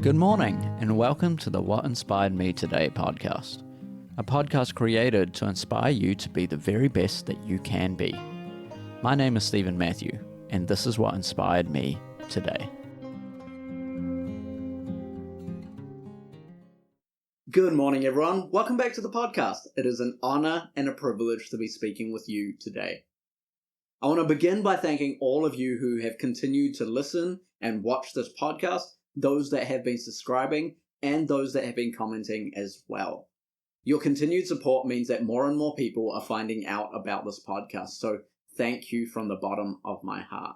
Good morning, and welcome to the What Inspired Me Today podcast, a podcast created to inspire you to be the very best that you can be. My name is Stephen Matthew, and this is what inspired me today. Good morning, everyone. Welcome back to the podcast. It is an honor and a privilege to be speaking with you today. I want to begin by thanking all of you who have continued to listen and watch this podcast, those that have been subscribing, and those that have been commenting as well. Your continued support means that more and more people are finding out about this podcast, so thank you from the bottom of my heart.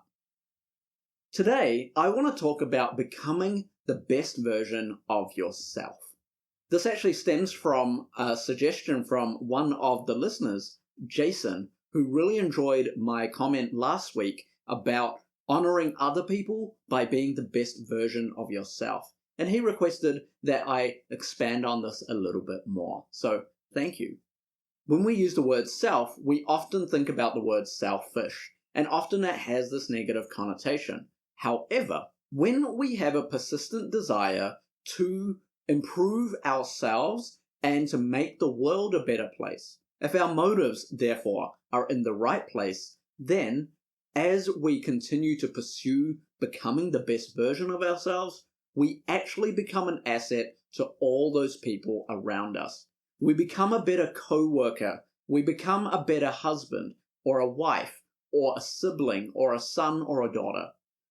Today, I want to talk about becoming the best version of yourself. This actually stems from a suggestion from one of the listeners, Jason, who really enjoyed my comment last week about honoring other people by being the best version of yourself. And he requested that I expand on this a little bit more. So thank you. When we use the word self, we often think about the word selfish, and often it has this negative connotation. However, when we have a persistent desire to improve ourselves and to make the world a better place, if our motives, therefore, are in the right place, then as we continue to pursue becoming the best version of ourselves, we actually become an asset to all those people around us. We become a better co-worker. We become a better husband or a wife or a sibling or a son or a daughter.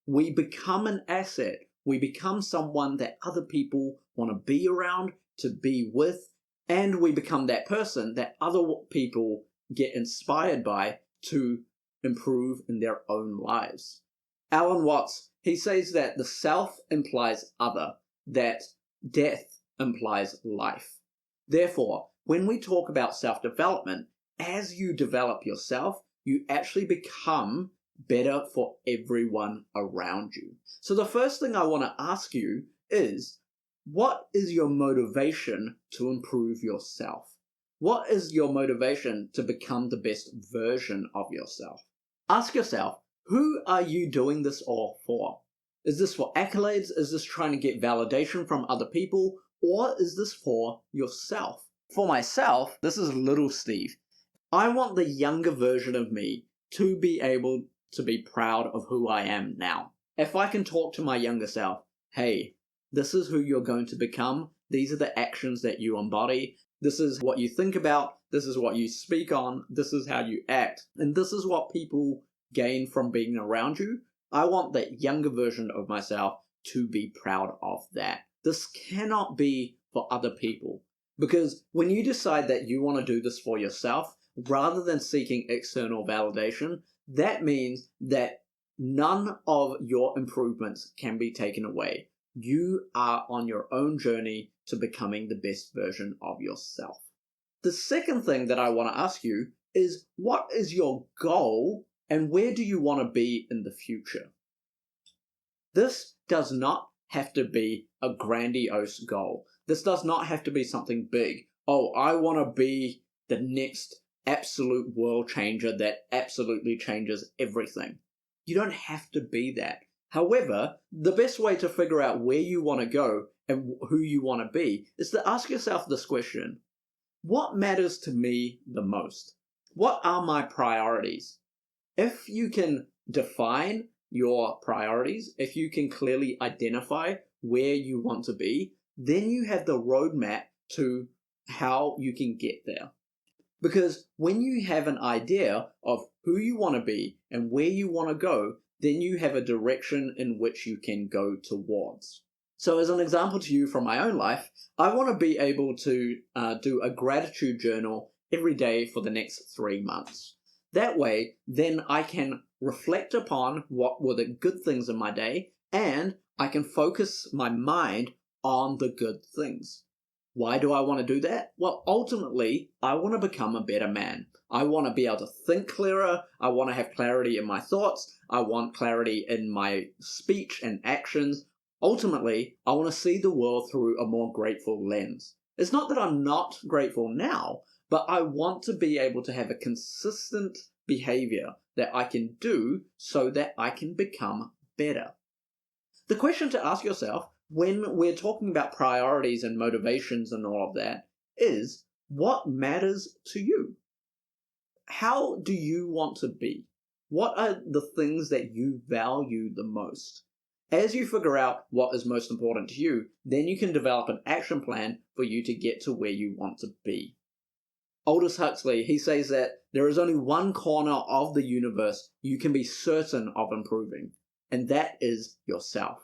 We become an asset. We become someone that other people want to be around, to be with, and we become that person that other people get inspired by to improve in their own lives. Alan Watts, he says that the self implies other, that death implies life. Therefore, when we talk about self-development, as you develop yourself, you actually become better for everyone around you. So the first thing I want to ask you is, what is your motivation to improve yourself? What is your motivation to become the best version of yourself? Ask yourself, who are you doing this all for? Is this for accolades? Is this trying to get validation from other people? Or is this for yourself? For myself, this is little Steve. I want the younger version of me to be able to be proud of who I am now. If I can talk to my younger self, hey, this is who you're going to become. These are the actions that you embody. This is what you think about. This is what you speak on. This is how you act. And this is what people gain from being around you. I want that younger version of myself to be proud of that. This cannot be for other people. Because when you decide that you want to do this for yourself, rather than seeking external validation, that means that none of your improvements can be taken away. You are on your own journey to becoming the best version of yourself. The second thing that I want to ask you is, what is your goal and where do you want to be in the future? This does not have to be a grandiose goal. This does not have to be something big. Oh, I want to be the next absolute world changer that absolutely changes everything. You don't have to be that. However, the best way to figure out where you want to go and who you want to be is to ask yourself this question. What matters to me the most? What are my priorities? If you can define your priorities, if you can clearly identify where you want to be, then you have the roadmap to how you can get there. Because when you have an idea of who you want to be and where you want to go, then you have a direction in which you can go towards. So as an example to you from my own life, I want to be able to do a gratitude journal every day for the next 3 months. That way, then I can reflect upon what were the good things in my day, and I can focus my mind on the good things. Why do I want to do that? Well, ultimately, I want to become a better man. I want to be able to think clearer. I want to have clarity in my thoughts. I want clarity in my speech and actions. Ultimately, I want to see the world through a more grateful lens. It's not that I'm not grateful now, but I want to be able to have a consistent behavior that I can do so that I can become better. The question to ask yourself, when we're talking about priorities and motivations and all of that, is what matters to you? How do you want to be? What are the things that you value the most? As you figure out what is most important to you, then you can develop an action plan for you to get to where you want to be. Aldous Huxley, he says that there is only one corner of the universe you can be certain of improving, and that is yourself.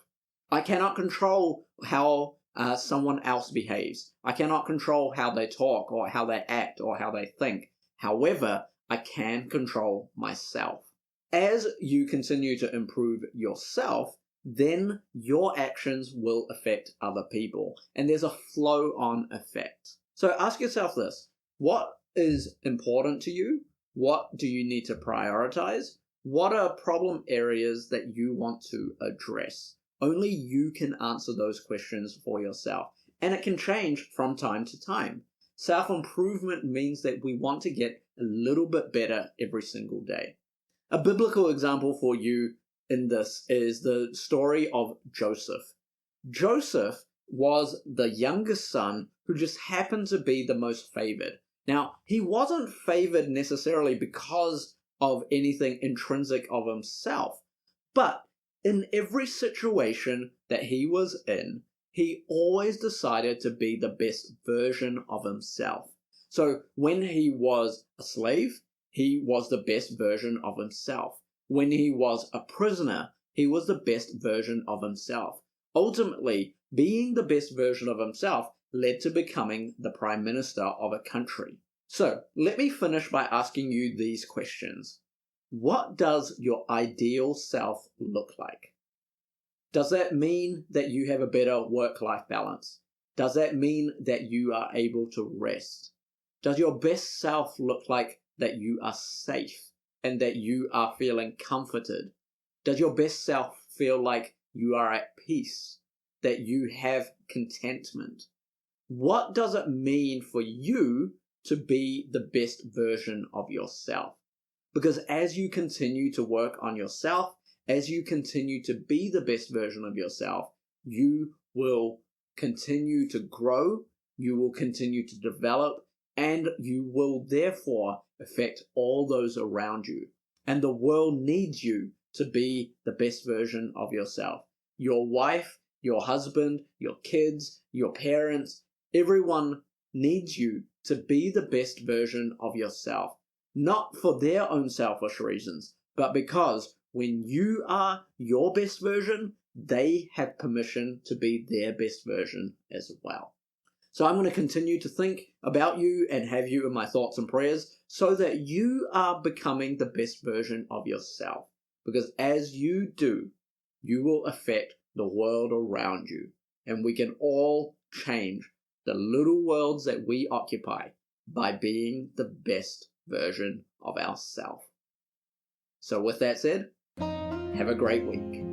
I cannot control how someone else behaves. I cannot control how they talk or how they act or how they think. However, I can control myself. As you continue to improve yourself, then your actions will affect other people. And there's a flow-on effect. So ask yourself this. What is important to you? What do you need to prioritize? What are problem areas that you want to address? Only you can answer those questions for yourself. And it can change from time to time. Self-improvement means that we want to get a little bit better every single day. A biblical example for you in this is the story of Joseph. Joseph was the youngest son who just happened to be the most favored. Now, he wasn't favored necessarily because of anything intrinsic of himself, but in every situation that he was in, he always decided to be the best version of himself. So when he was a slave, he was the best version of himself. When he was a prisoner, he was the best version of himself. Ultimately, being the best version of himself led to becoming the prime minister of a country. So, let me finish by asking you these questions. What does your ideal self look like? Does that mean that you have a better work-life balance? Does that mean that you are able to rest? Does your best self look like that you are safe and that you are feeling comforted? Does your best self feel like you are at peace, that you have contentment? What does it mean for you to be the best version of yourself? Because as you continue to work on yourself, as you continue to be the best version of yourself, you will continue to grow, you will continue to develop, and you will therefore affect all those around you. And the world needs you to be the best version of yourself. Your wife, your husband, your kids, your parents, everyone needs you to be the best version of yourself. Not for their own selfish reasons, but because when you are your best version, they have permission to be their best version as well. So I'm going to continue to think about you and have you in my thoughts and prayers so that you are becoming the best version of yourself. Because as you do, you will affect the world around you. And we can all change the little worlds that we occupy by being the best version of ourselves. So with that said, have a great week.